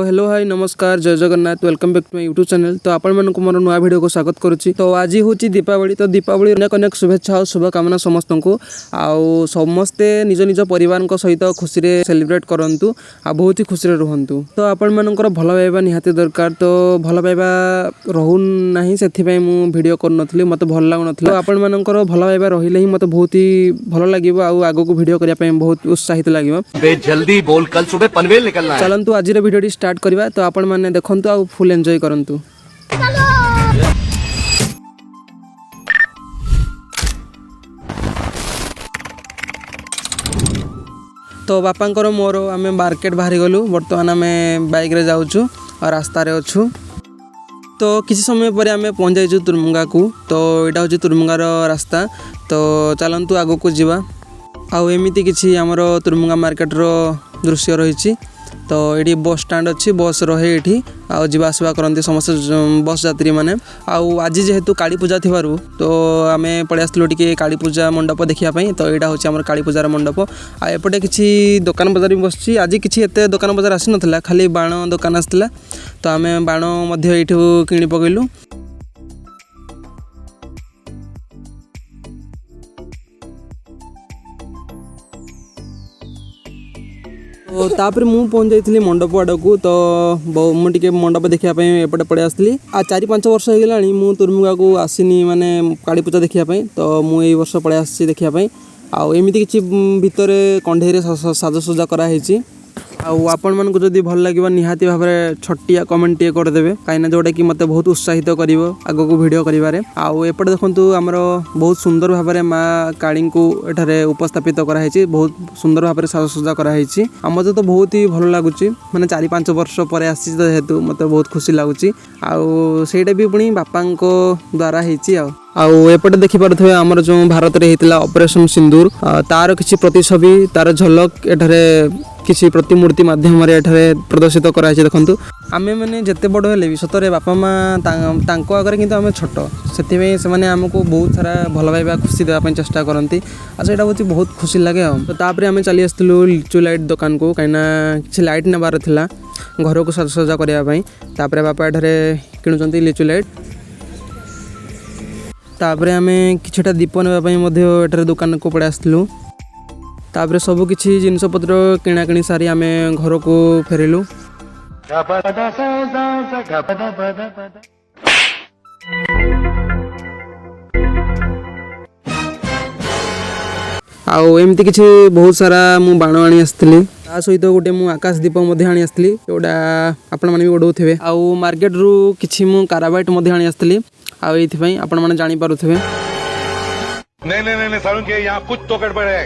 Hello hi नमस्कार जय Jagannath welcome back to my YouTube channel. तो आपण मानक मोर नुआ वीडियो को स्वागत करुच्ची। तो आज हूँ दीपावली। तो दीपावली अनेक अनेक शुभेच्छा और शुभकामना समस्त को आउ समस्ते निज निज परिवार सहित खुशी रे सेलिब्रेट करंतु आ बहुत ही खुशी रुहंतु। तो आपण मानकर भल पाइबा निहाती दरकार। तो भल पाइबा रहू नाही सेथिपई मु वीडियो करनथली मते भल लागुनथले। आपण मानकर भल पाइबा रहिले ही मते बहुत ही भल लागिवो आ आगो को वीडियो करिया पई बहुत उत्साहित लागिवो। बे जल्दी बोल कल सुबह पनवेल निकलना है। चलंतु आज वीडियो स्टार्ट करवा। तो आपण माने देखंतु आ फुल एंजॉय करंतु। तो बापांकर मोर आमे मार्केट बाहरी गलु। बर्तमान आमे बाइक रे जाउछु और रास्ता रे अछु। तो किसी समय पर आमे पहुंच जाइछु तुरमुंगा को। तो एटा होची तुरमुंगार रास्ता। तो चलंतु आगो को जीवा। आउ एमिति किछि हमर तुरमुंगा मार्केट रो दृश्य रहिछि। तो ये बस स्टैंड अच्छी बस रहे ये आसवा करते समस्त बस यात्री मैंने। आज जेहेतु काली पूजा थी तो आम पलि आसलु टे काली पूजा मंडप देखापी। तो यहाँ हूँ आम काली पूजार मंडप। आएपटे किसी दुकान बजार भी बस। आज किसी एत दुकान बजार आसी ना खाली बाण दुकान आसाला। तो आम बाण ये किणी पकईलु। तो तापर मु पहुंच जाइली मंडप आड़ को। तो मुझे मंडप देखापी एपटे पड़े आसली। आ 4-5 वर्ष हो गला मु तुरमुंगा को आसनी माने काली पूजा देखापी। तो मुझे वर्ष पड़े आसी देखापी। आमती किसी भितर कंढे साजसजा कराई। आपण मन को जदि भल लगे निहाती भाव में छटिया कमेंट टे करदेवे कहीं जोटा कि मत बहुत उत्साहित कर आग को भिड कर। एपटे देखो आमर बहुत सुंदर भाव में माँ काली को एठारे उपस्थापित कराई। बहुत सुंदर भाव में साजसजा कराई। मत तो बहुत ही भल लगुच मैंने 4-5 वर्ष पर आसी जेहेतु मत बहुत खुशी लगुच। आईटा भी पुणी बापा द्वारा एपटे देखिपे आमर जो भारत में होता ऑपरेशन सिंदूर तार किसी प्रतिछवि तार झलक एठारे किसी प्रतिमूर्ति माध्यम प्रदर्शित कराई। देखो आमे मैंने जिते बड़ हेले भी सतरे बापा माँ आगे कि आम छोट से आमको बहुत सारा भल पाइबा खुशी देवाई चेष्टा करती। ସେଇଟା ହେଉଛି बहुत खुशी लगे। तो तापर आम चली आसलु लिचु लाइट दुकान को कहीं किसी लाइट नेबार थिला घर को साजसजा करने। तापर बापा एठारे किणुचंती लिचु लाइट। तापर आम किछटा दीप नापी दुकान को पड़े आसलु। तापर सब किछि जिनस पत्र किणाकिणी सारी आम घर को फेरिलु। एमती किछि बहुत सारा मु बाण आनी आसली। ता सहित गोटे मु आकाश दीप आनी आसली जोटा आपण माने भी उड़ौथिबे। आउ मार्केट रु किछि मु काराबाइट आनी आसली। आइथि आपण माने जानि पारुथिबे। नहीं सारुण के यहाँ कुछ तो गड़बड़ है।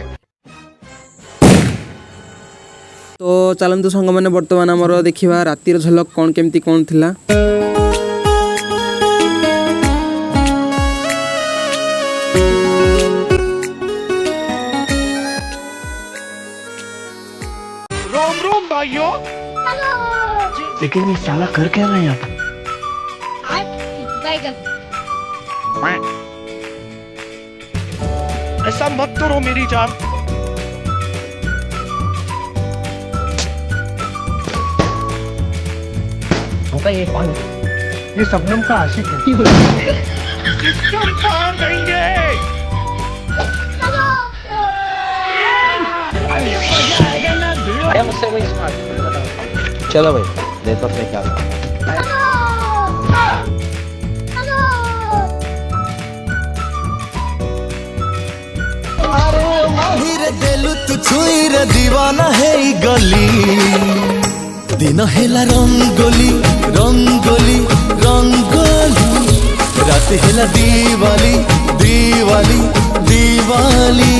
तो चलतु संग मैंने बर्तमान आमर देखा रातिर झलक कौन केमती कौन थिला। रोम रोम भाइयों। लेकिन ये साला कर क्या रहा है यहाँ पर? ऐसा मत करो मेरी जान। ये कौन है? ये शबनम का आशिक है। इसको मार देंगे। मुझसे कोई स्मार्ट। चलो भाई देखो अपने क्या देलु तू छुई रे दीवाना है गली दिन हेला रंगोली रंगोली रंगोली रात हेला दीवाली दीवाली दीवाली।